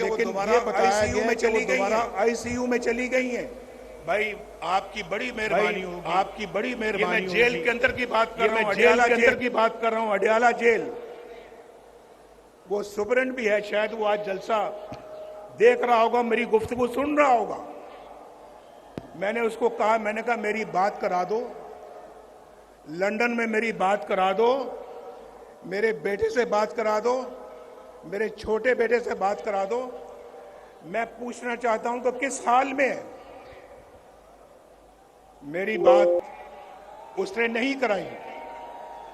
वो दोबारा आईसीयू में चली गई हैं। आईसीयू में चली गई हैं। भाई आपकी बड़ी मेहरबानी होगी, आपकी बड़ी मेहरबानी होगी। मैं जेल के अंदर की बात कर रहा हूँ, जेल के अंदर की बात कर रहा हूँ, अडयाला जेल। वो सुपरडेंट भी है, शायद वो आज जलसा देख रहा होगा, मेरी गुफ्तगू सुन रहा होगा। मैंने उसको कहा, मैंने कहा मेरी बात करा दो, लंदन में मेरी बात करा दो, मेरे बेटे से बात करा दो, मेरे छोटे बेटे से बात करा दो। मैं पूछना चाहता हूं कि किस हाल में है। मेरी बात उसने नहीं कराई।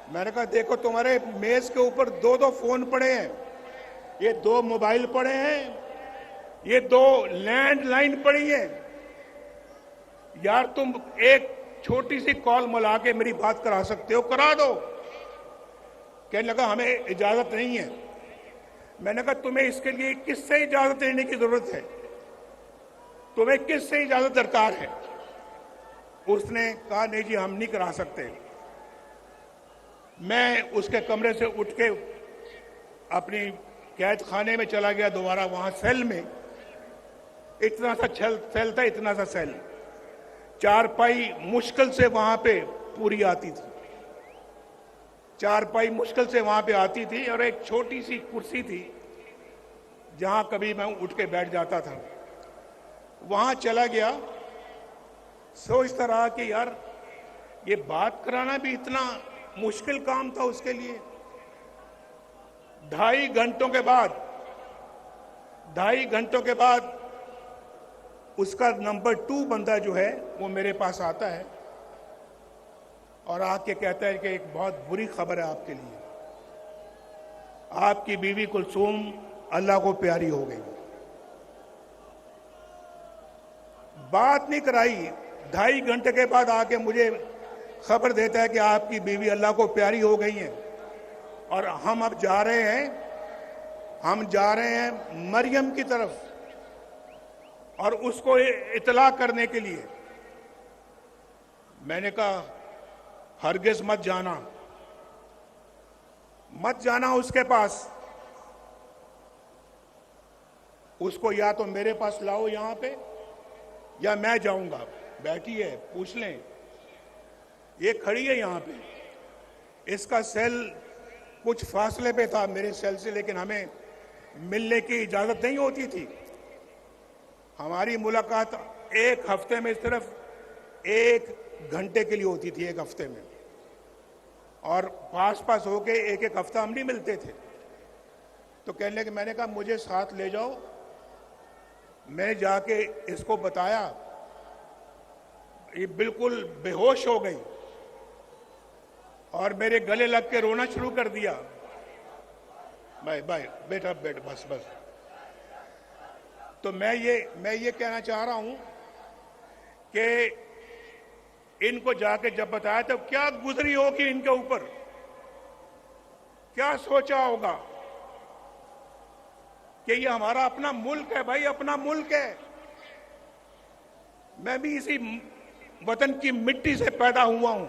मैंने कहा देखो तुम्हारे मेज के ऊपर दो दो फोन पड़े हैं, ये दो मोबाइल पड़े हैं, ये दो लैंडलाइन पड़ी है। यार तुम एक छोटी सी कॉल मिला के मेरी बात करा सकते हो, करा दो। कहने लगा हमें इजाजत नहीं है। मैंने कहा तुम्हें इसके लिए किससे इजाजत लेने की जरूरत है, तुम्हें किससे इजाजत दरकार है। उसने कहा नहीं जी हम नहीं करा सकते। मैं उसके कमरे से उठ के अपनी कैद खाने में चला गया दोबारा, वहां सेल में। इतना सा सेल था, इतना सा सेल, चारपाई मुश्किल से वहां पे पूरी आती थी, चारपाई मुश्किल से वहां पे आती थी, और एक छोटी सी कुर्सी थी जहां कभी मैं उठ के बैठ जाता था। वहां चला गया, सोचता रहा कि यार ये बात कराना भी इतना मुश्किल काम था उसके लिए। 2.5 घंटों के बाद उसका नंबर 2 बंदा जो है वो मेरे पास आता है और आके कहता है कि एक बहुत बुरी खबर है आपके लिए, आपकी बीवी कुलसूम अल्लाह को प्यारी हो गई। बात नहीं कराई, 2.5 घंटे के बाद आके मुझे खबर देता है कि आपकी बीवी अल्लाह को प्यारी हो गई है और हम अब जा रहे हैं मरियम की तरफ और उसको इतला करने के लिए। मैंने कहा हरगिज मत जाना उसके पास, उसको या तो मेरे पास लाओ यहां पे या मैं जाऊंगा। बैठी है, पूछ लें, ये खड़ी है यहां पे। इसका सेल कुछ फासले पे था मेरे सेल से, लेकिन हमें मिलने की इजाजत नहीं होती थी। हमारी मुलाकात एक हफ्ते में सिर्फ 1 घंटे के लिए होती थी, 1 हफ्ते में, और पास होके एक हफ्ता हम नहीं मिलते थे। तो कहने लगे, मैंने कहा मुझे साथ ले जाओ। मैं जाके इसको बताया, ये बिल्कुल बेहोश हो गई और मेरे गले लग के रोना शुरू कर दिया। भाई बेटा बैठ, बस। तो मैं ये कहना चाह रहा हूं कि इनको जाके जब बताया तो क्या गुजरी होगी इनके ऊपर, क्या सोचा होगा कि ये हमारा अपना मुल्क है। भाई अपना मुल्क है, मैं भी इसी वतन की मिट्टी से पैदा हुआ हूं,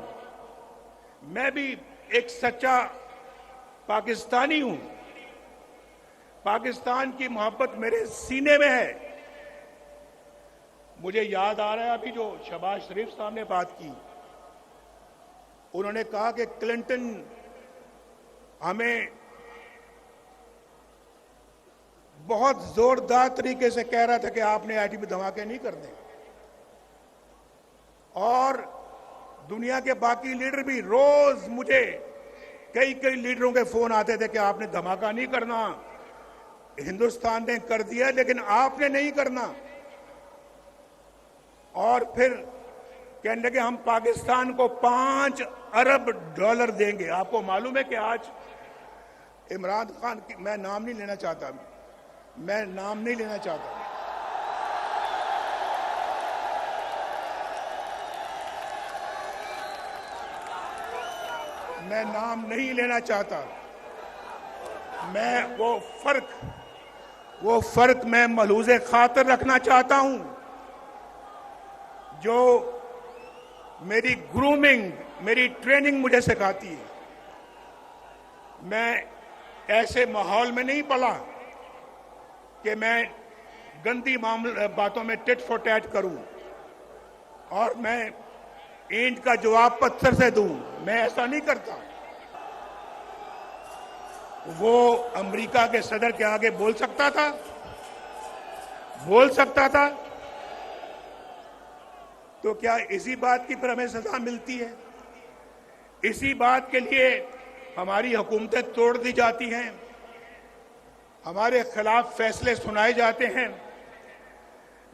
मैं भी एक सच्चा पाकिस्तानी हूं। पाकिस्तान की मोहब्बत मेरे सीने में है। मुझे याद आ रहा है अभी जो शहबाज शरीफ साहब ने बात की, उन्होंने कहा कि क्लिंटन हमें बहुत जोरदार तरीके से कह रहा था कि आपने एटमी धमाके नहीं करने, और दुनिया के बाकी लीडर भी रोज मुझे कई लीडरों के फोन आते थे कि आपने धमाका नहीं करना, हिंदुस्तान ने कर दिया लेकिन आपने नहीं करना। और फिर कहने लगे हम पाकिस्तान को $5 अरब देंगे। आपको मालूम है कि आज इमरान खान की, मैं नाम नहीं लेना चाहता, मैं नाम नहीं लेना चाहता, मैं नाम नहीं लेना चाहता, मैं वो फर्क मैं मलहूज़े खातिर रखना चाहता हूं जो मेरी ग्रूमिंग, मेरी ट्रेनिंग मुझे सिखाती है। मैं ऐसे माहौल में नहीं पला कि मैं गंदी बातों में टिट फॉर टैट करूं और मैं ईंट का जवाब पत्थर से दूं। मैं ऐसा नहीं करता। वो अमेरिका के सदर के आगे बोल सकता था, बोल सकता था। तो क्या इसी बात की पर हमें सजा मिलती है? इसी बात के लिए हमारी हुकूमतें तोड़ दी जाती हैं, हमारे खिलाफ फैसले सुनाए जाते हैं।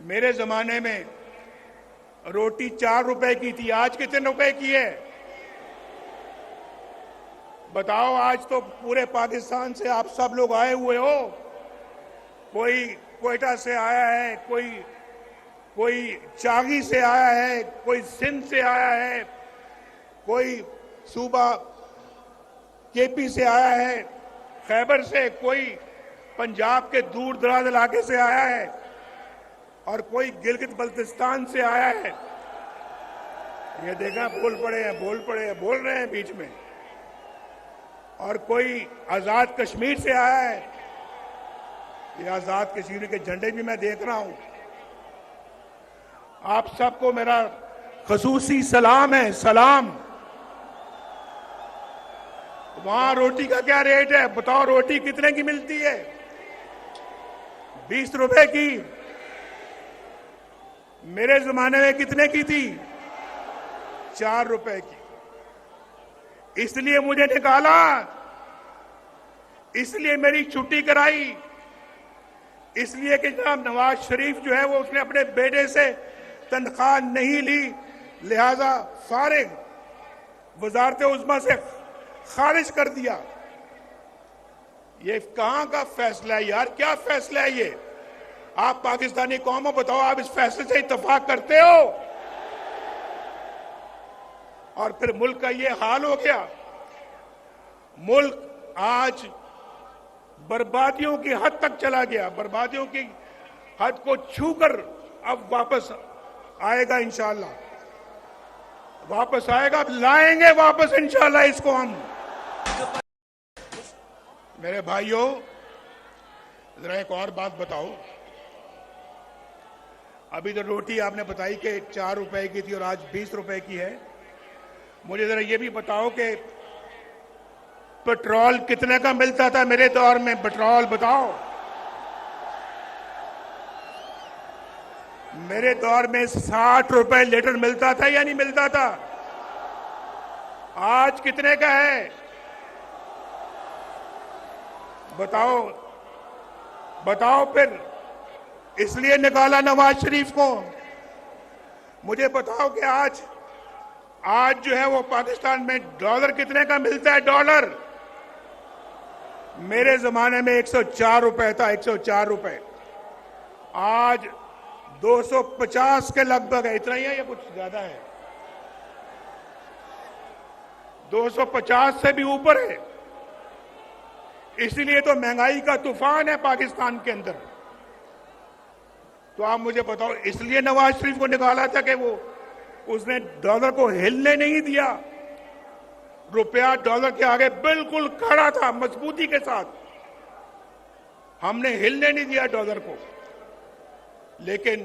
मेरे जमाने में रोटी 4 रुपए की थी, आज कितने रुपए की है बताओ? आज तो पूरे पाकिस्तान से आप सब लोग आए हुए हो। कोई कोयटा से आया है, कोई चागी से आया है, कोई सिंध से आया है, कोई सूबा केपी से आया है, खैबर से, कोई पंजाब के दूर दराज इलाके से आया है और कोई गिलगित बल्तिस्तान से आया है। ये देखा, बोल पड़े हैं, बोल रहे हैं बीच में। और कोई आजाद कश्मीर से आया है। ये आजाद कश्मीर के झंडे भी मैं देख रहा हूं। आप सबको मेरा खसूसी सलाम है, सलाम। वहां रोटी का क्या रेट है बताओ? रोटी कितने की मिलती है? 20 रुपए की। मेरे जमाने में कितने की थी? 4 रुपए की। इसलिए मुझे निकाला, इसलिए मेरी छुट्टी कराई, इसलिए कि जनाब नवाज शरीफ जो है वो उसने अपने बेटे से तनख्वाह नहीं ली, लिहाजा फारिग वजारत उज़्मा से खारिज कर दिया। ये कहां का फैसला है यार? क्या फैसला है ये? आप पाकिस्तानी कौम हो, बताओ, आप इस फैसले से इत्तेफाक करते हो? और फिर मुल्क का ये हाल हो गया। मुल्क आज बर्बादियों की हद तक चला गया, बर्बादियों की हद को छूकर अब वापस आएगा इंशाअल्लाह, वापस आएगा, लाएंगे वापस इंशाअल्लाह इसको हम। मेरे भाइयों, जरा एक और बात बताओ। अभी तो रोटी आपने बताई कि 4 रुपए की थी और आज 20 रुपए की है। मुझे जरा ये भी बताओ कि पेट्रोल कितने का मिलता था मेरे दौर में? पेट्रोल बताओ। मेरे दौर में 60 रुपए लीटर मिलता था या नहीं मिलता था? आज कितने का है बताओ? बताओ फिर। इसलिए निकाला नवाज शरीफ को। मुझे बताओ कि आज जो है वो पाकिस्तान में डॉलर कितने का मिलता है? डॉलर मेरे जमाने में 104 रुपए था, 104 रुपए। आज 250 के लगभग है। इतना ही है या कुछ ज्यादा है? 250 से भी ऊपर है। इसलिए तो महंगाई का तूफान है पाकिस्तान के अंदर। तो आप मुझे बताओ, इसलिए नवाज शरीफ को निकाला था कि वो उसने डॉलर को हिलने नहीं दिया। रुपया डॉलर के आगे बिल्कुल खड़ा था मजबूती के साथ। हमने हिलने नहीं दिया डॉलर को। लेकिन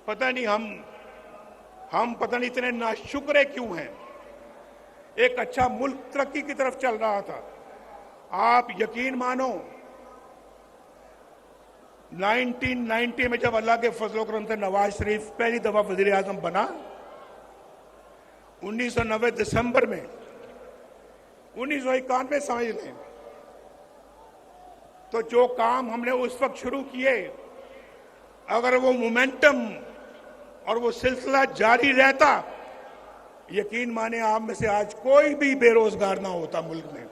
पता नहीं हम पता नहीं इतने नाशुक्र क्यों हैं। एक अच्छा मुल्क तरक्की की तरफ चल रहा था। आप यकीन मानो, 1990 में जब अल्लाह के फजल करम से नवाज शरीफ पहली दफा वजीर आजम बना, 1990 दिसंबर में, 1991 समझ लें, तो जो काम हमने उस वक्त शुरू किए, अगर वो मोमेंटम और वो सिलसिला जारी रहता, यकीन माने आप में से आज कोई भी बेरोजगार ना होता मुल्क में,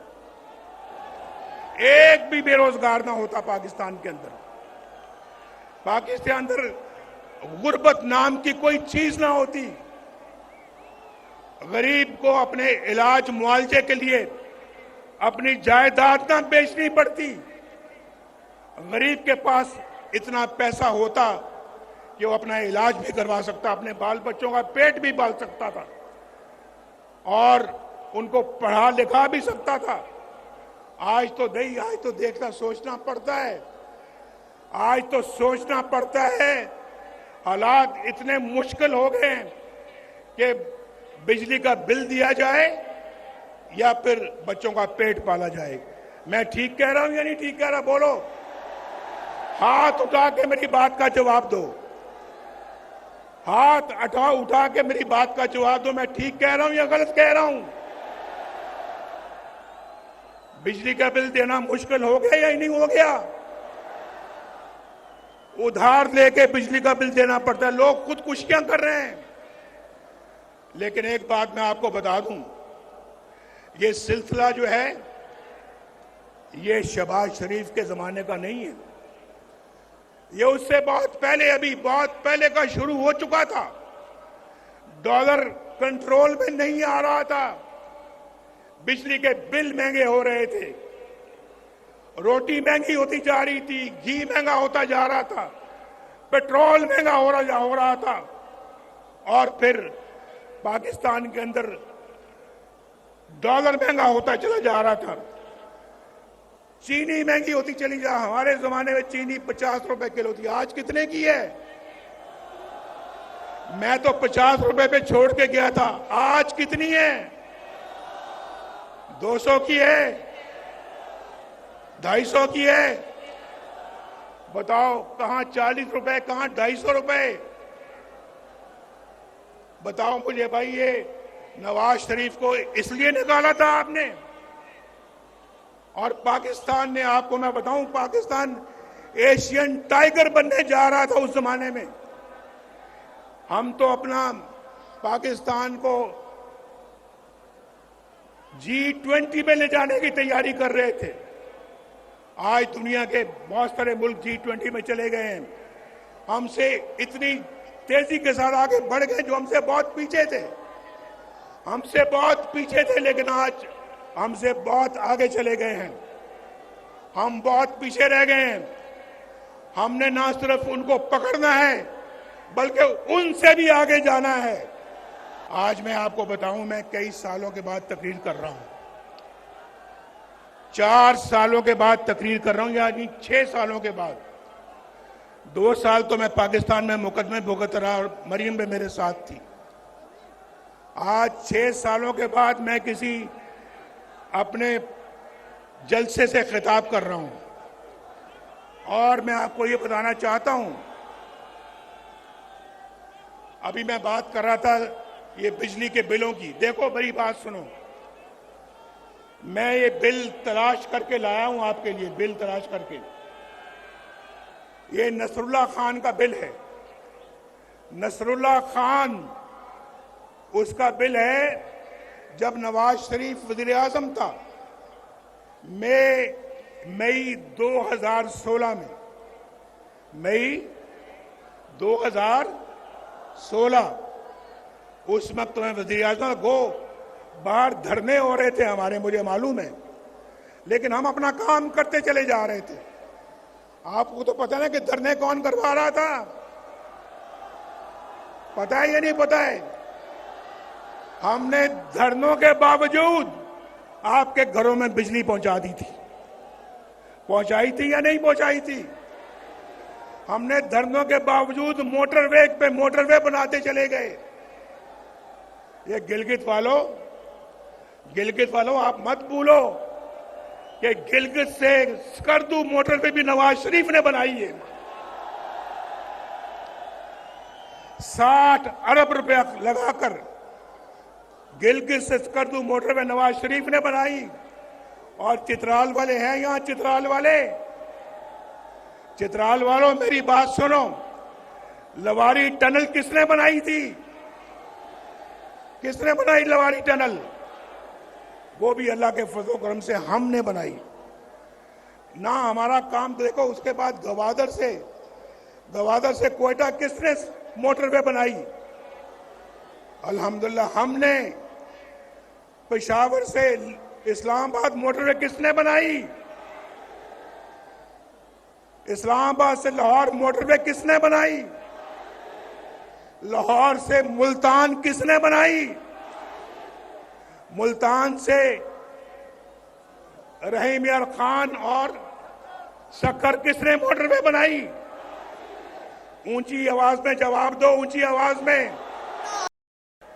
एक भी बेरोजगार ना होता पाकिस्तान के अंदर। पाकिस्तान अंदर गुर्बत नाम की कोई चीज ना होती। गरीब को अपने इलाज मुआवजे के लिए अपनी जायदाद ना बेचनी पड़ती। गरीब के पास इतना पैसा होता कि वो अपना इलाज भी करवा सकता, अपने बाल बच्चों का पेट भी पाल सकता था और उनको पढ़ा लिखा भी सकता था। आज तो देखना सोचना पड़ता है। आज तो सोचना पड़ता है। हालात इतने मुश्किल हो गए हैं कि बिजली का बिल दिया जाए या फिर बच्चों का पेट पाला जाए। मैं ठीक कह रहा हूं या नहीं ठीक कह रहा? बोलो, हाथ उठा के मेरी बात का जवाब दो। हाथ उठा के मेरी बात का जवाब दो। मैं ठीक कह रहा हूं या गलत कह रहा हूं? बिजली का बिल देना मुश्किल हो गया या नहीं हो गया? उधार लेके बिजली का बिल देना पड़ता है। लोग खुदकुशियां कर रहे हैं। लेकिन एक बात मैं आपको बता दूं, ये सिलसिला जो है ये शहबाज शरीफ के जमाने का नहीं है। ये उससे बहुत पहले, अभी बहुत पहले का शुरू हो चुका था। डॉलर कंट्रोल में नहीं आ रहा था, बिजली के बिल महंगे हो रहे थे, रोटी महंगी होती जा रही थी, घी महंगा होता जा रहा था, पेट्रोल महंगा हो रहा था, और फिर पाकिस्तान के अंदर डॉलर महंगा होता चला जा रहा था, चीनी महंगी होती चली जा। हमारे जमाने में चीनी 50 रुपए किलो थी, आज कितने की है? मैं तो 50 रुपए पे छोड़ के गया था, आज कितनी है? 200 की है, 250 की है। बताओ, कहां 40 रुपए, कहां 250 रुपए? बताओ मुझे भाई, ये नवाज शरीफ को इसलिए निकाला था आपने? और पाकिस्तान ने, आपको मैं बताऊं, पाकिस्तान एशियन टाइगर बनने जा रहा था उस जमाने में। हम तो अपना पाकिस्तान को G20 में ले जाने की तैयारी कर रहे थे। आज दुनिया के बहुत सारे मुल्क G20 में चले गए हैं। हमसे इतनी तेजी के साथ आगे बढ़ गए जो हमसे बहुत पीछे थे। हमसे बहुत पीछे थे, लेकिन आज हमसे बहुत आगे चले गए हैं। हम बहुत पीछे रह गए हैं। हमने ना सिर्फ उनको पकड़ना है, बल्कि उनसे भी आगे जाना है। आज मैं आपको बताऊं, मैं कई सालों के बाद तकरीर कर रहा हूं। 4 सालों के बाद तकरीर कर रहा हूं, यानी 6 सालों के बाद। 2 साल तो मैं पाकिस्तान में मुकदमे भुगत रहा और मरियम भी मेरे साथ थी। आज 6 सालों के बाद मैं किसी अपने जलसे से खिताब कर रहा हूं। और मैं आपको ये बताना चाहता हूं, अभी मैं बात कर रहा था ये बिजली के बिलों की। देखो, मेरी बात सुनो, मैं ये बिल तलाश करके लाया हूं आपके लिए, बिल तलाश करके। ये नसरुल्लाह खान का बिल है। नसरुल्लाह खान, उसका बिल है जब नवाज शरीफ वजीर आजम था, मई 2016 में, मई 2016, उस वक्त मैं वजीर आजम को बाहर धरने हो रहे थे हमारे, मुझे मालूम है, लेकिन हम अपना काम करते चले जा रहे थे। आपको तो पता है कि धरने कौन करवा रहा था? पता है या नहीं पता है? हमने धरनों के बावजूद आपके घरों में बिजली पहुंचा दी थी। पहुंचाई थी या नहीं पहुंचाई थी? हमने धरनों के बावजूद मोटरवे पे मोटरवे बनाते चले गए। ये गिलगित वालों, आप मत भूलो कि गिलगित से स्कर्दू मोटरवे भी नवाज शरीफ ने बनाई है। 60 अरब रुपया लगाकर गिलगित से स्कर्दू मोटरवे नवाज शरीफ ने बनाई। और चित्राल वाले हैं यहां, चित्राल वालों, मेरी बात सुनो। लवारी टनल किसने बनाई थी? किसने बनाई लवारी टनल? वो भी अल्लाह के फजल करम से हमने बनाई ना। हमारा काम देखो। उसके बाद गवादर से कोयटा किसने मोटरवे बनाई? अल्हम्दुलिल्लाह हमने। पेशावर से इस्लामाबाद मोटरवे किसने बनाई? इस्लामाबाद से लाहौर मोटरवे किसने बनाई? लाहौर से मुल्तान किसने बनाई? मुल्तान से रहीम यार खान और सक्कर किसने मोटरवे बनाई? ऊंची आवाज में जवाब दो, ऊंची आवाज में।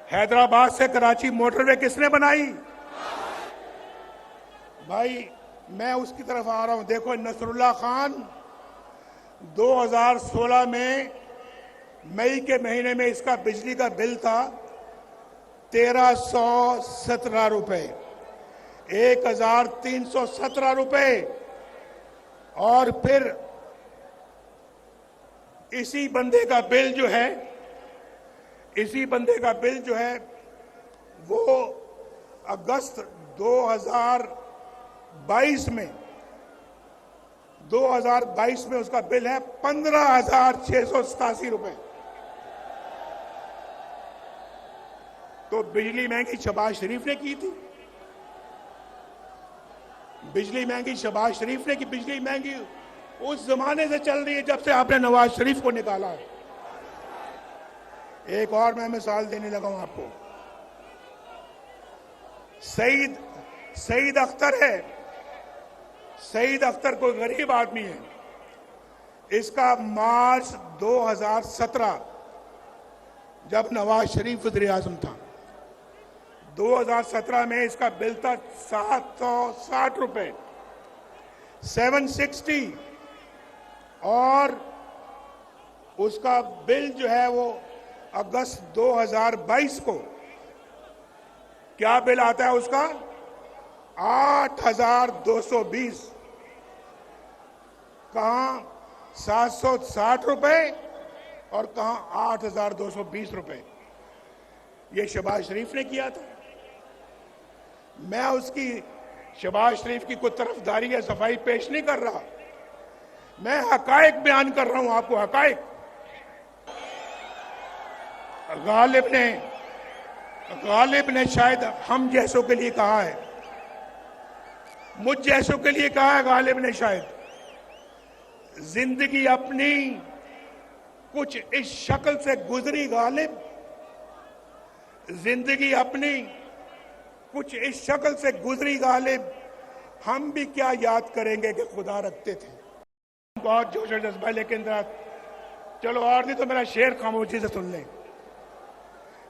हैदराबाद से कराची मोटरवे किसने बनाई? भाई मैं उसकी तरफ आ रहा हूं। देखो, नसरुल्लाह खान 2016 में मई के महीने में इसका बिजली का बिल था 1317 रुपए, 1317 रुपए। और फिर इसी बंदे का बिल जो है वो अगस्त 2022 में उसका बिल है 15,687 रुपए। तो बिजली महंगी शहबाज शरीफ ने की थी। बिजली महंगी शहबाज शरीफ ने की। बिजली महंगी उस जमाने से चल रही है जब से आपने नवाज शरीफ को निकाला है। एक और मैं मिसाल देने लगा हूं आपको। सईद अख्तर है। सईद अख्तर कोई गरीब आदमी है। इसका मार्च 2017 जब नवाज शरीफ वज़ीर आज़म था, 2017 में इसका बिल था 760 रुपए, 760। और उसका बिल जो है वो अगस्त 2022 को क्या बिल आता है उसका? 8,220। कहां 760 रुपए और कहां 8,220 रुपए। ये शहबाज शरीफ ने किया था। मैं उसकी शहबाज शरीफ की कोई तरफदारी या सफाई पेश नहीं कर रहा। मैं हकायक बयान कर रहा हूं आपको, हकायक। गालिब ने शायद हम जैसों के लिए कहा है, मुझ जैसों के लिए कहा है गालिब ने शायद, जिंदगी अपनी कुछ इस शक्ल से गुजरी गालिब, जिंदगी अपनी कुछ इस शक्ल से गुजरी गालिब, हम भी क्या याद करेंगे कि खुदा रखते थे। बहुत जोश और जज्बा, लेकिन चलो और नहीं तो मेरा शेर खामोशी से सुन लें।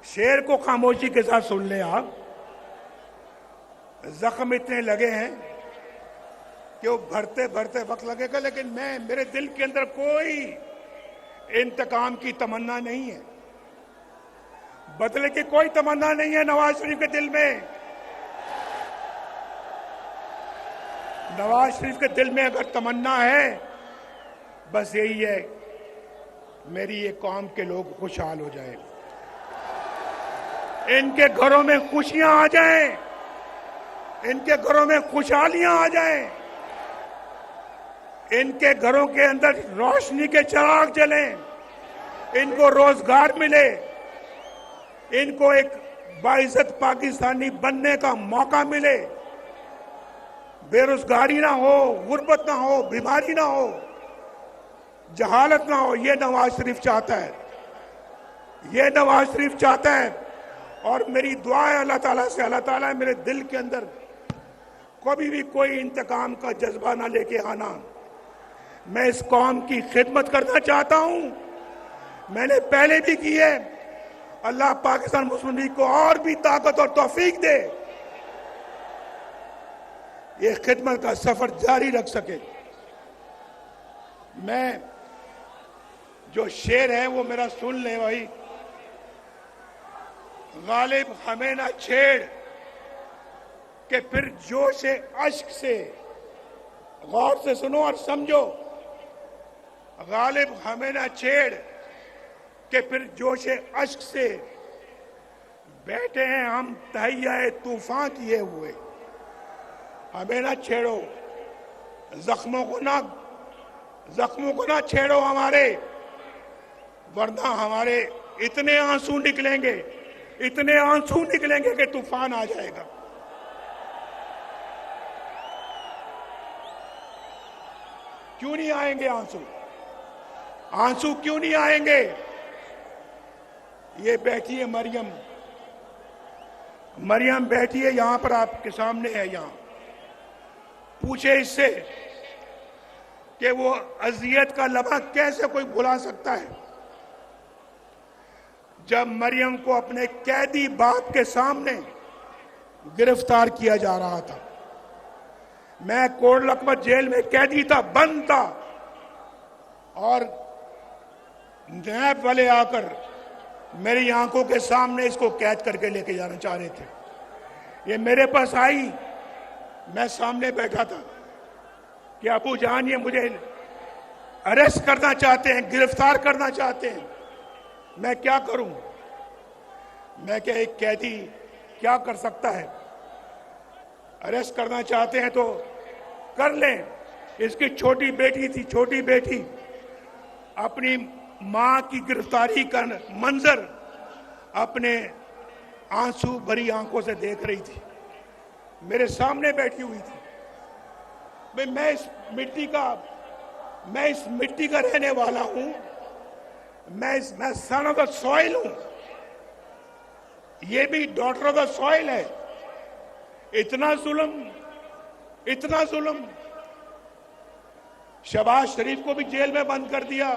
शेर को खामोशी के साथ सुन लें आप। जख्म इतने लगे हैं कि वो भरते भरते वक्त लगेगा, लेकिन मेरे दिल के अंदर कोई इंतकाम की तमन्ना नहीं है, बदले की कोई तमन्ना नहीं है नवाज शरीफ के दिल में। नवाज शरीफ के दिल में अगर तमन्ना है, बस यही है, मेरी ये कौम के लोग खुशहाल हो जाए, इनके घरों में खुशियां आ जाएं, इनके घरों में खुशहालियां आ जाएं, इनके घरों के अंदर रोशनी के चिराग जलें, इनको रोजगार मिले, इनको एक बाइज्जत पाकिस्तानी बनने का मौका मिले, बेरोजगारी ना हो, गुर्बत ना हो, बीमारी ना हो, जहालत ना हो। ये नवाज शरीफ चाहता है, ये नवाज शरीफ चाहता है। और मेरी दुआ है अल्लाह ताला से, अल्लाह ताला मेरे दिल के अंदर कभी भी कोई इंतकाम का जज्बा ना लेके आना। मैं इस कौम की खिदमत करना चाहता हूं, मैंने पहले भी की है। अल्लाह पाकिस्तान मुस्लिम लीग को और भी ताकत और तौफीक दे, ये खिदमत का सफर जारी रख सके। मैं जो शेर है वो मेरा सुन ले भाई। गालिब हमें ना छेड़ कि फिर जोश अश्क से, गौर से सुनो और समझो। गालिब हमें ना छेड़ कि फिर जोश अश्क से, बैठे हैं हम तहैया तूफान किए हुए। हमें ना छेड़ो, जख्मों को ना छेड़ो हमारे, वरना हमारे इतने आंसू निकलेंगे, इतने आंसू निकलेंगे कि तूफान आ जाएगा। क्यों नहीं आएंगे आंसू? आंसू क्यों नहीं आएंगे? ये बैठी है मरियम, मरियम बैठी है यहां पर आपके सामने है। यहां पूछे इससे कि वो अजियत का लम्हा कैसे कोई भुला सकता है जब मरियम को अपने कैदी बाप के सामने गिरफ्तार किया जा रहा था। मैं कोट लखपत जेल में कैदी था, बंद था, और नैब वाले आकर मेरी आंखों के सामने इसको कैद करके लेके जाना चाह रहे थे। ये मेरे पास आई, मैं सामने बैठा था कि अबू जान ये मुझे अरेस्ट करना चाहते हैं, गिरफ्तार करना चाहते हैं, मैं क्या करूं? मैं क्या, एक कैदी क्या कर सकता है? अरेस्ट करना चाहते हैं तो कर लें। इसकी छोटी बेटी थी, छोटी बेटी अपनी मां की गिरफ्तारी का मंजर अपने आंसू भरी आंखों से देख रही थी, मेरे सामने बैठी हुई थी। मैं इस मिट्टी का रहने वाला हूं, मैं सन ऑफ द सॉइल हूं, ये भी डॉटर ऑफ द सॉइल है। इतना जुल्म। शहबाज शरीफ को भी जेल में बंद कर दिया,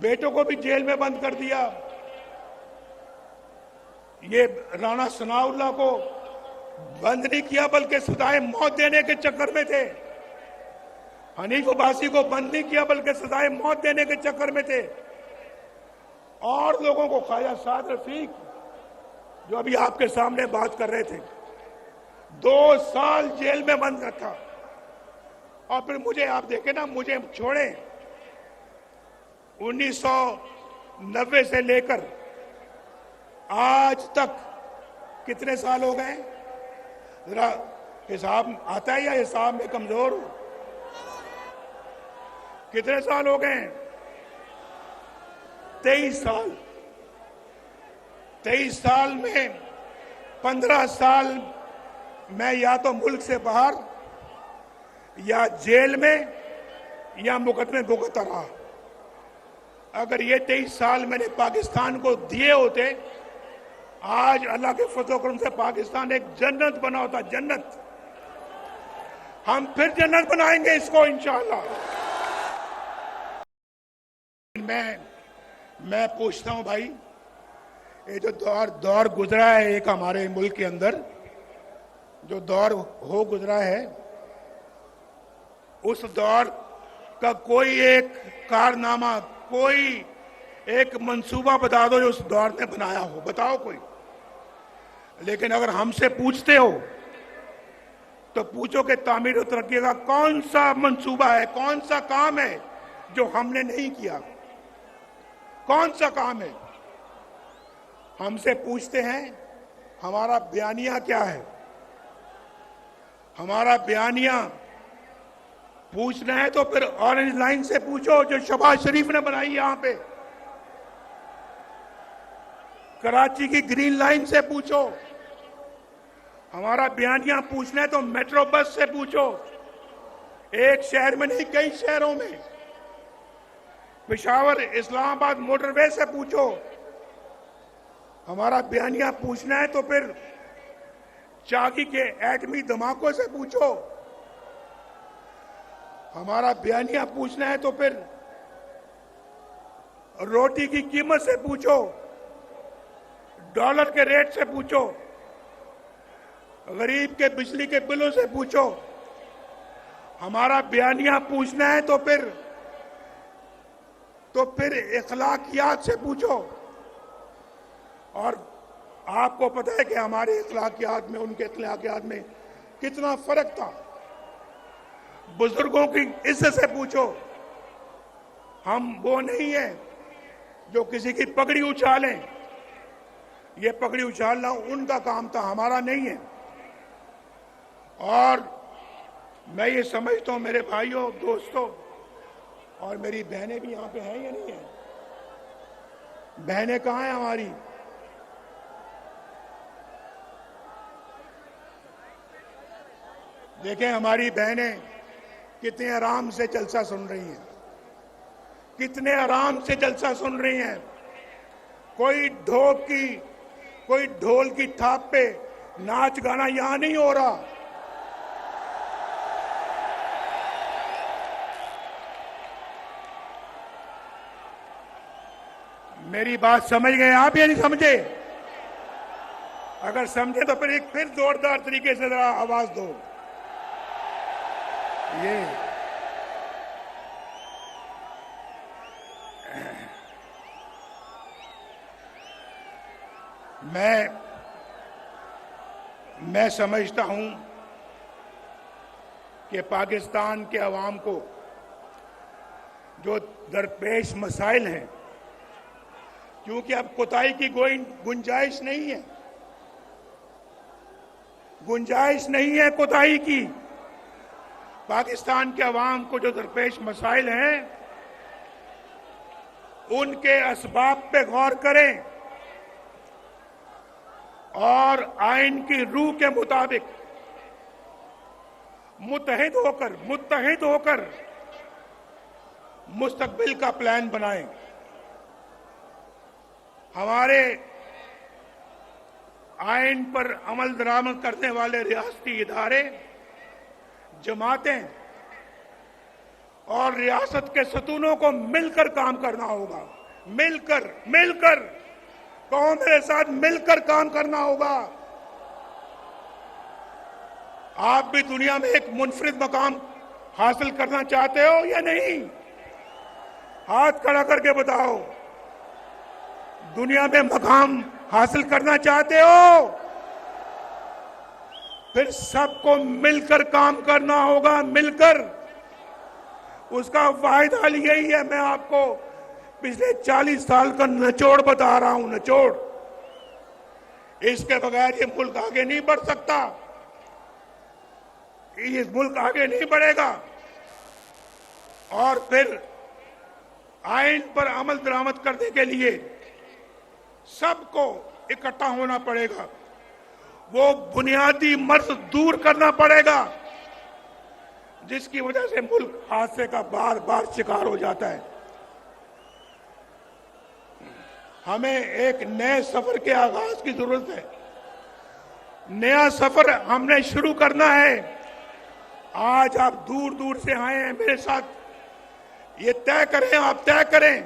बेटों को भी जेल में बंद कर दिया। ये राणा सनाउल्लाह को बंद नहीं किया बल्कि सजाए मौत देने के चक्कर में थे। हनीफ अब्बासी को बंद नहीं किया बल्कि सजाए मौत देने के चक्कर में थे। और लोगों को, ख्वाजा साद रफीक जो अभी आपके सामने बात कर रहे थे, 2 साल जेल में बंद रखा। और फिर मुझे, आप देखें ना, मुझे छोड़े 1990 से लेकर आज तक कितने साल हो गए? जरा हिसाब आता है या हिसाब में कमजोर हो? कितने साल हो गए? 23 साल। 23 साल में 15 साल मैं या तो मुल्क से बाहर या जेल में या मुकदमे भुगतता रहा। अगर ये 23 साल मैंने पाकिस्तान को दिए होते, आज अल्लाह के फजल करम से पाकिस्तान एक जन्नत बना होता, जन्नत। हम फिर जन्नत बनाएंगे इसको इंशाअल्लाह। मैं पूछता हूं भाई, ये जो दौर गुजरा है एक हमारे मुल्क के अंदर, जो दौर हो गुजरा है, उस दौर का कोई एक कारनामा, कोई एक मंसूबा बता दो जो उस दौर ने बनाया हो, बताओ कोई। लेकिन अगर हमसे पूछते हो तो पूछो कि तामीर और तरक्की का कौन सा मंसूबा है, कौन सा काम है जो हमने नहीं किया? कौन सा काम है? हमसे पूछते हैं हमारा बयानिया क्या है। हमारा बयानिया पूछना है तो फिर ऑरेंज लाइन से पूछो जो शहबाज शरीफ ने बनाई यहां पे। कराची की ग्रीन लाइन से पूछो। हमारा बयानिया पूछना है तो मेट्रो बस से पूछो, एक शहर में नहीं कई शहरों में। पेशावर इस्लामाबाद मोटरवे से पूछो। हमारा बयानिया पूछना है तो फिर चाकी के एटमी धमाकों से पूछो। हमारा बयानिया पूछना है तो फिर रोटी की कीमत से पूछो, डॉलर के रेट से पूछो, गरीब के बिजली के बिलों से पूछो। हमारा बयानिया पूछना है तो फिर इखलाकियात से पूछो। और आपको पता है कि हमारे इखलाकियात में उनके इखलाकियात में कितना फर्क था। बुजुर्गों की इज्जत से पूछो। हम वो नहीं है जो किसी की पगड़ी उछालें। ये पगड़ी उछालना उनका काम था, हमारा नहीं है। और मैं ये समझता हूं मेरे भाइयों, दोस्तों, और मेरी बहनें भी यहां पे हैं या नहीं है? बहनें कहां हैं हमारी? देखें हमारी बहनें कितने आराम से जलसा सुन रही हैं, कितने आराम से जलसा सुन रही हैं। कोई ढोल की थाप पे नाच गाना यहां नहीं हो रहा। मेरी बात समझ गए आप या नहीं समझे? अगर समझे तो फिर जोरदार तरीके से जरा आवाज दो। ये मैं समझता हूं कि पाकिस्तान के अवाम को जो दरपेश मसाइल हैं, क्योंकि अब कोताही की कोई गुंजाइश नहीं है, गुंजाइश नहीं है कोताही की। पाकिस्तान के अवाम को जो दरपेश मसाइल हैं, उनके असबाब पे गौर करें और आइन की रूह के मुताबिक मुत्तहिद होकर मुस्तकबिल का प्लान बनाएं। हमारे आइन पर अमल दरामद करने वाले रियासती इदारे, जमातें और रियासत के सतूनों को मिलकर काम करना होगा। मिलकर कौन मेरे साथ मिलकर काम करना होगा। आप भी दुनिया में एक मुनफरिद मकाम हासिल करना चाहते हो या नहीं? हाथ खड़ा करके बताओ। दुनिया में मकाम हासिल करना चाहते हो? फिर सबको मिलकर काम करना होगा, मिलकर। उसका वाहिद हल यही है। मैं आपको पिछले 40 साल का निचोड़ बता रहा हूं, निचोड़। इसके बगैर ये मुल्क आगे नहीं बढ़ सकता, ये मुल्क आगे नहीं बढ़ेगा। और फिर आइन पर अमल दरामद करने के लिए सबको इकट्ठा होना पड़ेगा। वो बुनियादी मर्ज दूर करना पड़ेगा जिसकी वजह से मुल्क हादसे का बार बार शिकार हो जाता है। हमें एक नए सफर के आगाज की जरूरत है। नया सफर हमने शुरू करना है। आज आप दूर दूर से आए हैं मेरे साथ, ये तय करें, आप तय करें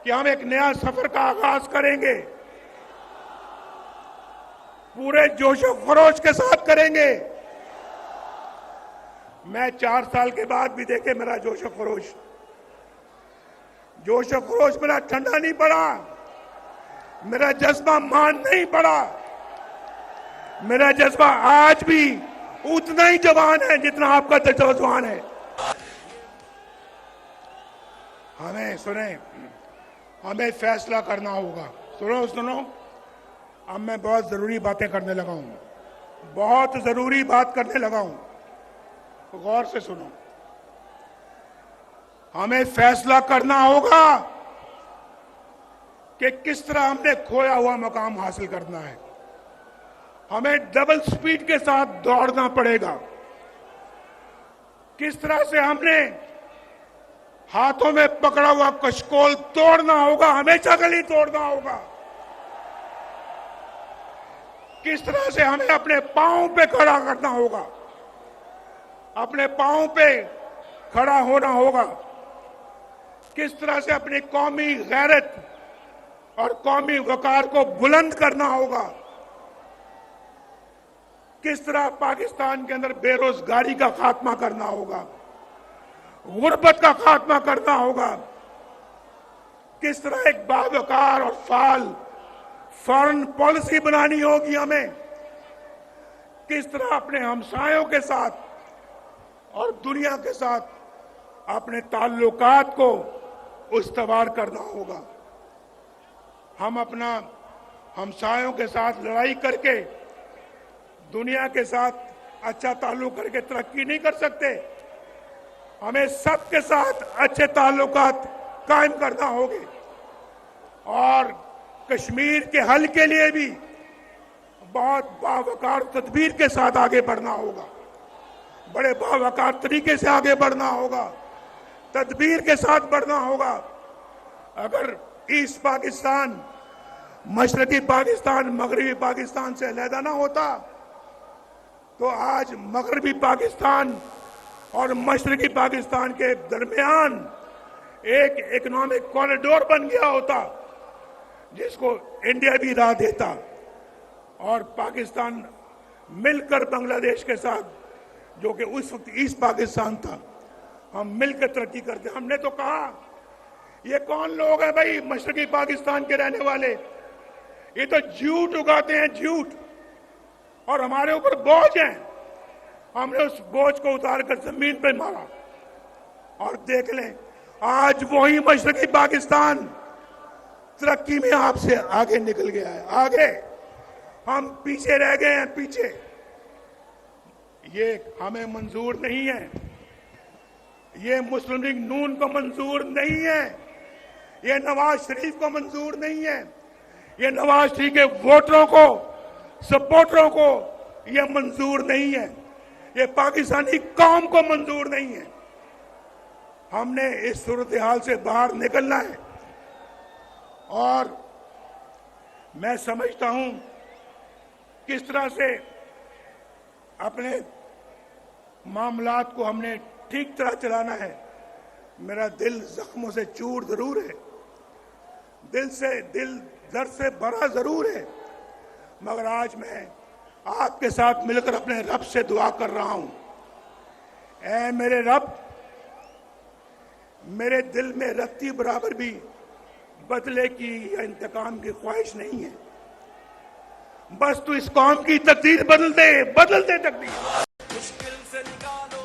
कि हम एक नया सफर का आगाज करेंगे, पूरे जोशो खरोश के साथ करेंगे। मैं 4 साल के बाद भी देखे मेरा जोशो खरोश मेरा ठंडा नहीं पड़ा, मेरा जज्बा मान नहीं पड़ा। मेरा जज्बा आज भी उतना ही जवान है जितना आपका जवान है। हमें फैसला करना होगा। सुनो, अब मैं बहुत जरूरी बातें करने लगा हूं, बहुत जरूरी बात करने लगा हूं, तो गौर से सुनो। हमें फैसला करना होगा कि किस तरह हमने खोया हुआ मकाम हासिल करना है। हमें डबल स्पीड के साथ दौड़ना पड़ेगा। किस तरह से हमने हाथों में पकड़ा हुआ कशकोल तोड़ना होगा, हमेशा के लिए तोड़ना होगा। किस तरह से हमें अपने पांव पे खड़ा करना होगा, अपने पांव पे खड़ा होना होगा। किस तरह से अपनी कौमी गैरत और कौमी वकार को बुलंद करना होगा। किस तरह पाकिस्तान के अंदर बेरोजगारी का खात्मा करना होगा, गुर्बत का खात्मा करना होगा। किस तरह एक बावकार और फाल फॉरेन पॉलिसी बनानी होगी हमें। किस तरह अपने हमसायों के साथ और दुनिया के साथ अपने ताल्लुकात को उस्तवार करना होगा। हम अपना हमसायों के साथ लड़ाई करके दुनिया के साथ अच्छा ताल्लुक करके तरक्की नहीं कर सकते। हमें सबके साथ अच्छे ताल्लुकात कायम करना होंगे और कश्मीर के हल के लिए भी बहुत बावकार तदबीर के साथ आगे बढ़ना होगा। बड़े बावकार तरीके से आगे बढ़ना होगा, तदबीर के साथ बढ़ना होगा। अगर ईस्ट पाकिस्तान मशरकी पाकिस्तान मगरबी पाकिस्तान से अलहदा ना होता तो आज मगरबी पाकिस्तान और मशरकी पाकिस्तान के दरमियान एक इकोनॉमिक कॉरिडोर बन गया होता जिसको इंडिया भी राह देता और पाकिस्तान मिलकर बांग्लादेश के साथ, जो कि उस वक्त ईस्ट पाकिस्तान था, हम मिलकर तरक्की करते। हमने तो कहा ये कौन लोग हैं भाई मशरकी पाकिस्तान के रहने वाले, ये तो झूठ उगाते हैं, झूठ, और हमारे ऊपर बोझ है। हमने उस बोझ को उतारकर जमीन पर मारा और देख लें आज वही मशरकी पाकिस्तान तरक्की में आपसे आगे निकल गया है। आगे हम पीछे रह गए हैं, पीछे। ये हमें मंजूर नहीं है, ये मुस्लिम लीग नून को मंजूर नहीं है, ये नवाज शरीफ को मंजूर नहीं है, ये नवाज शरीफ के वोटरों को, सपोर्टरों को ये मंजूर नहीं है, ये पाकिस्तानी कौम को मंजूर नहीं है। हमने इस सूरत हाल से बाहर निकलना है और मैं समझता हूं किस तरह से अपने मामलात को हमने ठीक तरह चलाना है। मेरा दिल जख्मों से चूर जरूर है, दिल दर्द से भरा जरूर है, मगर आज मैं आपके साथ मिलकर अपने रब से दुआ कर रहा हूं। ऐ मेरे रब, मेरे दिल में रत्ती बराबर भी बदले की या इंतकाम की ख्वाहिश नहीं है। बस तू इस कौम की तकदीर बदल दे तकदीर। मुश्किल से निकालो।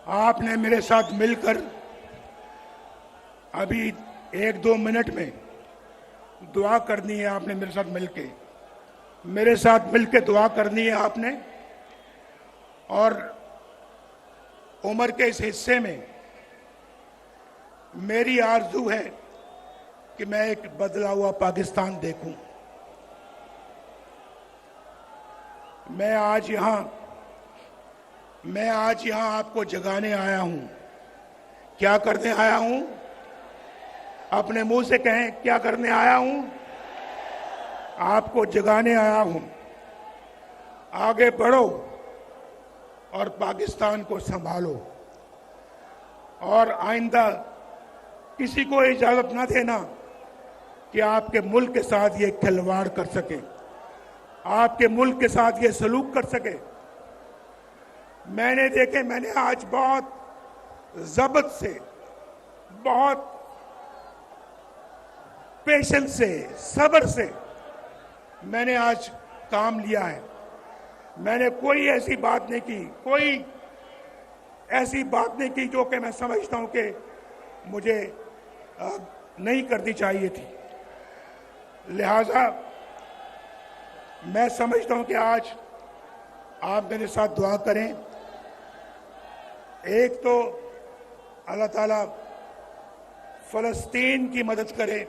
आपने मेरे साथ मिलकर अभी 1-2 मिनट में दुआ करनी है। आपने मेरे साथ मिलके दुआ करनी है आपने। और उम्र के इस हिस्से में मेरी आरजू है कि मैं एक बदला हुआ पाकिस्तान देखूं। मैं आज यहां आपको जगाने आया हूं। क्या करने आया हूं? अपने मुंह से कहें, क्या करने आया हूं? आपको जगाने आया हूं। आगे बढ़ो और पाकिस्तान को संभालो और आइंदा किसी को इजाजत ना देना कि आपके मुल्क के साथ ये खिलवाड़ कर सके, आपके मुल्क के साथ ये सलूक कर सके। मैंने आज बहुत जब्त से, बहुत पेशेंस से, सब्र से मैंने आज काम लिया है। मैंने कोई ऐसी बात नहीं की जो कि मैं समझता हूं कि मुझे नहीं करनी चाहिए थी। लिहाजा मैं समझता हूं कि आज आप मेरे साथ दुआ करें। एक तो अल्लाह ताला फलस्तीन की मदद करे,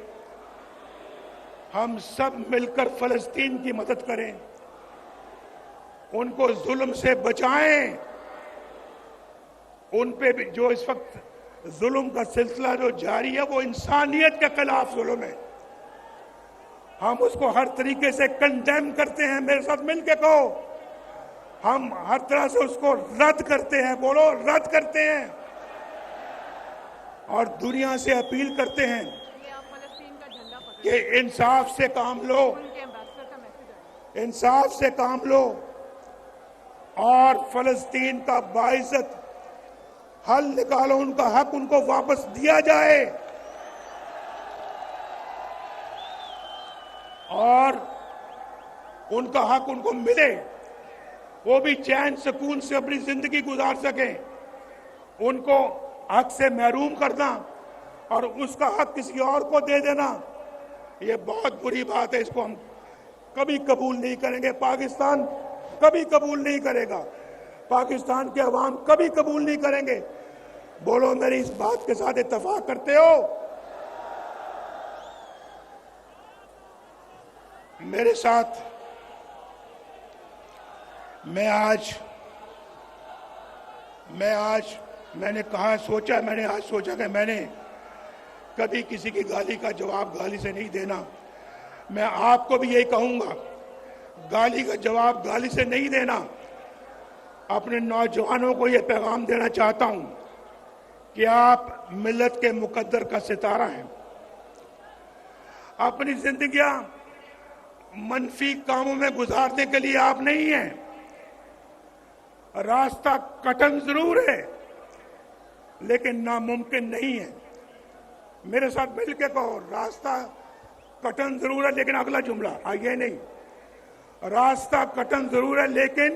हम सब मिलकर फलस्तीन की मदद करें, उनको जुल्म से बचाएं। उन पे भी जो इस वक्त जुल्म का सिलसिला जो जारी है वो इंसानियत के खिलाफ जुल्म है। हम उसको हर तरीके से कंडेम करते हैं। मेरे साथ मिलके कहो, हम हर तरह से उसको रद्द करते हैं। बोलो, रद्द करते हैं। और दुनिया से अपील करते हैं कि इंसाफ से काम लो, इंसाफ से काम लो और फलस्तीन का बाइज्जत हल निकालो। उनका हक उनको वापस दिया जाए और उनका हक उनको मिले, वो भी चैन सुकून से अपनी जिंदगी गुजार सके। उनको हक से महरूम करना और उसका हक किसी और को दे देना, ये बहुत बुरी बात है। इसको हम कभी कबूल नहीं करेंगे। पाकिस्तान कभी कबूल नहीं करेगा, पाकिस्तान के अवाम कभी कबूल नहीं करेंगे। बोलो, मेरी इस बात के साथ इत्तेफाक करते हो? मेरे साथ मैंने आज सोचा कि मैंने कभी किसी की गाली का जवाब गाली से नहीं देना। मैं आपको भी यही कहूंगा, गाली का जवाब गाली से नहीं देना। अपने नौजवानों को यह पैगाम देना चाहता हूं कि आप मिल्लत के मुकद्दर का सितारा हैं। अपनी जिंदगियां मनफी कामों में गुजारने के लिए आप नहीं हैं। रास्ता कठिन जरूर है लेकिन नामुमकिन नहीं है। मेरे साथ मिलकर कहो, रास्ता कठिन जरूर है लेकिन अगला जुमला आइए नहीं, रास्ता कठिन जरूर है लेकिन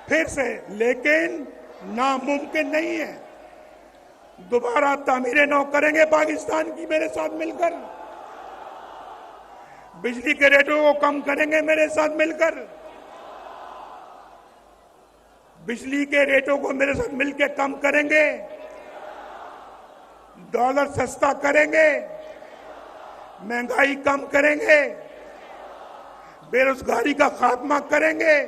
फिर से लेकिन नामुमकिन नहीं है। दोबारा तामीरें नौ करेंगे पाकिस्तान की मेरे साथ मिलकर। बिजली के रेटों को कम करेंगे मेरे साथ मिलकर। बिजली के रेटों को मेरे साथ मिलकर कम करेंगे। डॉलर सस्ता करेंगे, महंगाई कम करेंगे, बेरोजगारी का खात्मा करेंगे,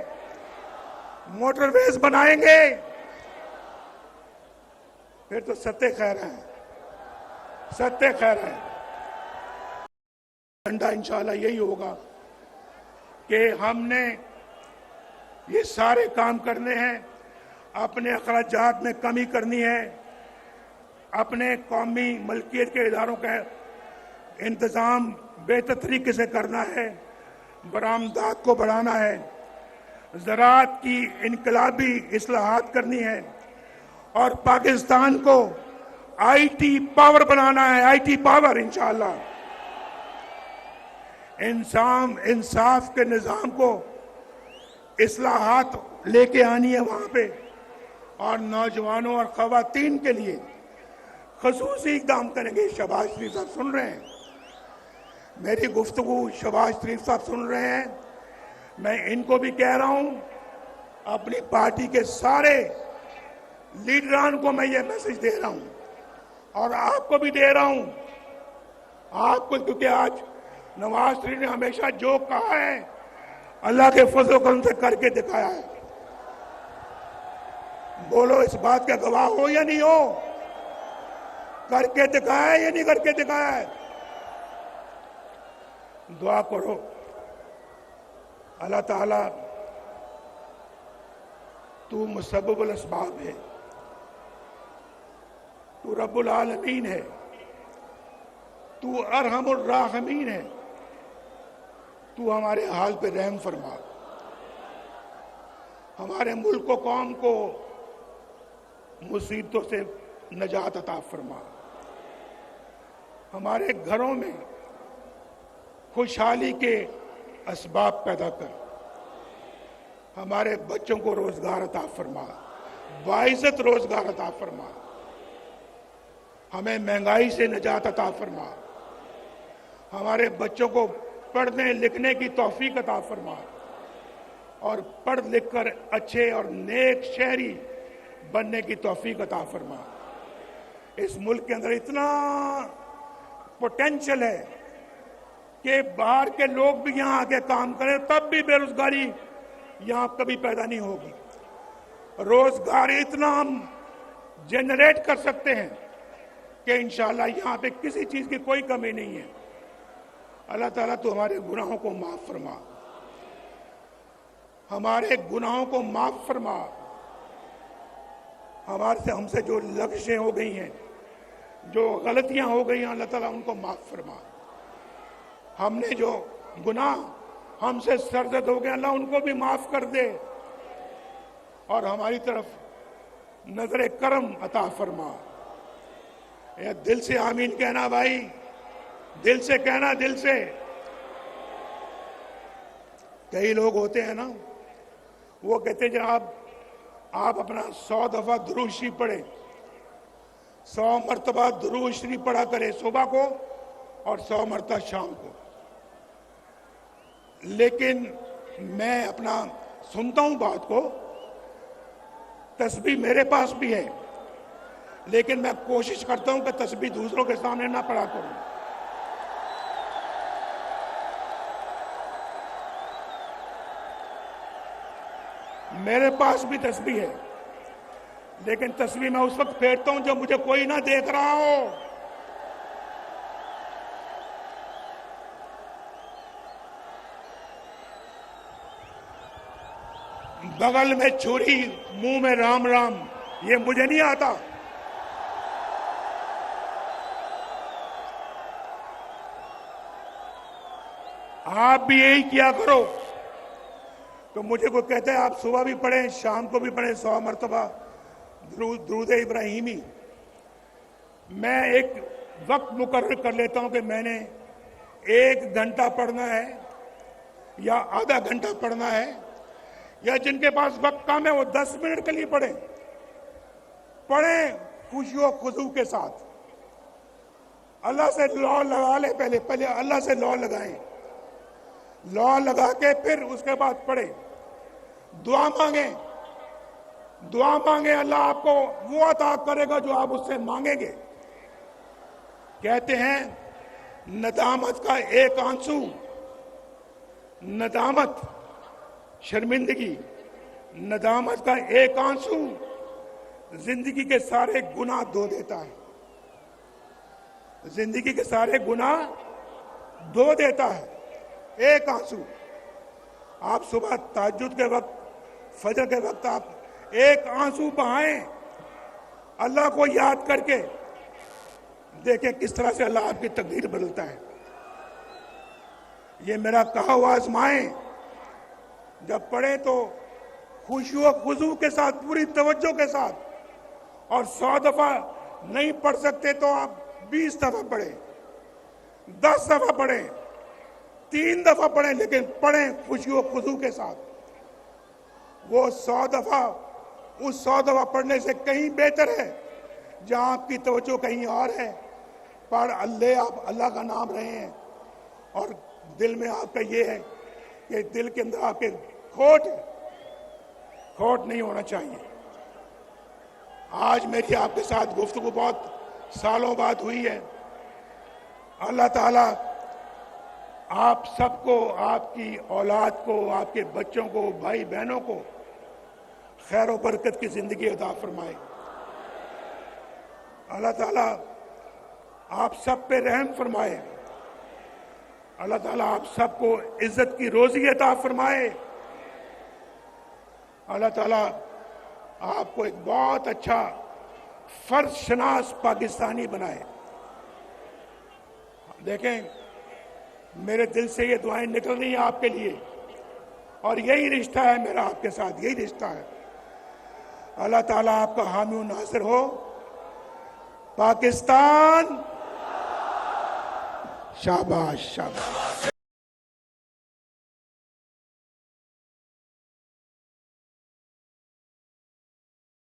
मोटरवेज बनाएंगे। फिर तो सत्य खैर है, सत्य खैर है। एजेंडा इंशाल्लाह यही होगा कि हमने ये सारे काम करने हैं, अपने अखराजात में कमी करनी है, अपने कौमी मलकियत के इदारों का इंतजाम बेहतर तरीके से करना है, बरामदात को बढ़ाना है, ज़राअत की इनकलाबी इस्लाहात करनी है और पाकिस्तान को आईटी पावर बनाना है, आईटी पावर इंशाअल्लाह। इंसाफ के निज़ाम को इस्लाहात लेके आनी है वहां पे और नौजवानों और खवातीन के लिए खसूसी इक़दाम करेंगे। शहबाज शरीफ साहब सुन रहे हैं मेरी गुफ्तगू, शहबाज शरीफ साहब सुन रहे हैं। मैं इनको भी कह रहा हूं, अपनी पार्टी के सारे लीडरान को मैं ये मैसेज दे रहा हूं और आपको भी दे रहा हूं, आपको, क्योंकि आज नवाज शरीफ ने हमेशा जो कहा है अल्लाह के फजल करम से करके दिखाया है। बोलो, इस बात का गवाह हो या नहीं हो? करके दिखाया है या नहीं करके दिखाया है? दुआ करो अल्लाह ताला, तू मुसब्बिबुल अस्बाब है, तू रब्बुल आलमीन है, तू अरहमुर राहिमीन है, तू हमारे हाल पे रहम फरमा, हमारे मुल्क को कौम को मुसीबतों से नजात अता फरमा, हमारे घरों में खुशहाली के असबाब पैदा कर, हमारे बच्चों को रोजगार अता फरमा, बाइज्जत रोजगार अता फरमा, हमें महंगाई से निजात अता फरमा, हमारे बच्चों को पढ़ने लिखने की तौफीक अता फरमा और पढ़ लिख कर अच्छे और नेक शहरी बनने की तौफीक अता फरमा। इस मुल्क के अंदर इतना पोटेंशियल है कि बाहर के लोग भी यहां आके काम करें तब भी बेरोजगारी यहां कभी पैदा नहीं होगी। रोजगार इतना हम जनरेट कर सकते हैं कि इंशाअल्लाह यहां पे किसी चीज की कोई कमी नहीं है। अल्लाह ताला तो हमारे गुनाहों को माफ फरमा, हमारे गुनाहों को माफ फरमा, हमसे जो लग़ज़ें हो गई हैं, जो गलतियां हो गई हैं, अल्लाह ताला उनको माफ फरमा। हमने जो गुनाह हमसे सरजद हो गए, अल्लाह उनको भी माफ कर दे और हमारी तरफ नजर करम अता फरमा। दिल से आमीन कहना भाई, दिल से कहना, दिल से। कई लोग होते हैं ना, वो कहते हैं जनाब आप अपना 100 दफा दुरूद शरीफ पढ़े, 100 मरतबा दुरूद शरीफ पढ़ा करे सुबह को और 100 मरतबा शाम को। लेकिन मैं अपना सुनता हूं बात को, तस्बीह मेरे पास भी है, लेकिन मैं कोशिश करता हूं कि तस्बीह दूसरों के सामने ना पढ़ा करूं। मेरे पास भी तस्बीह है, लेकिन तस्बीह मैं उस वक्त फेरता हूं जब मुझे कोई ना देख रहा हो। बगल में छुरी, मुंह में राम राम, ये मुझे नहीं आता। आप भी यही किया करो। तो मुझे कोई कहता है आप सुबह भी पढ़ें, शाम को भी पढ़ें 100 मरतबा दुरूद इब्राहिमी। मैं एक वक्त मुकर्रर कर लेता हूं कि मैंने 1 घंटा पढ़ना है या आधा घंटा पढ़ना है, या जिनके पास वक्त कम है वो 10 मिनट के लिए पढ़ें खुशी और खुशू के साथ। अल्लाह से लौ लगा ले, पहले अल्लाह से लौ लगाएं, लौ लगा के फिर उसके बाद पढ़ें। दुआ मांगे, अल्लाह आपको वो अता करेगा जो आप उससे मांगेंगे। कहते हैं नदामत का एक आंसू, नदामत शर्मिंदगी, नदामत का एक आंसू जिंदगी के सारे गुनाह धो देता है, जिंदगी के सारे गुनाह धो देता है एक आंसू। आप सुबह तहज्जुद के वक्त, फजर के वक्त आप एक आंसू बहाएं अल्लाह को याद करके, देखें किस तरह से अल्लाह आपकी तकदीर बदलता है। ये मेरा कहा हुआ आजमाएं, जब पढ़े तो खुशी व खुशू के साथ, पूरी तवज्जो के साथ, और 100 दफा नहीं पढ़ सकते तो आप 20 दफा पढ़ें, 10 दफा पढ़ें, 3 दफा पढ़ें, लेकिन पढ़ें खुशी व खुशू के साथ। वो 100 दफा, उस 100 दफा पढ़ने से कहीं बेहतर है जहां आपकी तवज्जो कहीं और है, पर आप अल्लाह का नाम रहे हैं और दिल में आपका ये है कि दिल के अंदर आपके खोट नहीं होना चाहिए। आज मेरी आपके साथ गुफ्तगू बहुत सालों बाद हुई है। अल्लाह ताला आप सबको, आपकी औलाद को, आपके बच्चों को, भाई बहनों को खैर और बरकत की जिंदगी अता फरमाए। अल्लाह ताला आप सब पे रहम फरमाए। अल्लाह ताला आप सबको इज्जत की रोजी अता फरमाए। अल्लाह ताला आपको एक बहुत अच्छा फर्ज शनास पाकिस्तानी बनाए। देखें, मेरे दिल से ये दुआएं निकल रही हैं आपके लिए, और यही रिश्ता है मेरा आपके साथ, यही रिश्ता है। अल्लाह ताला आपका हामी और नासिर हो। पाकिस्तान शाबाश शाबाश।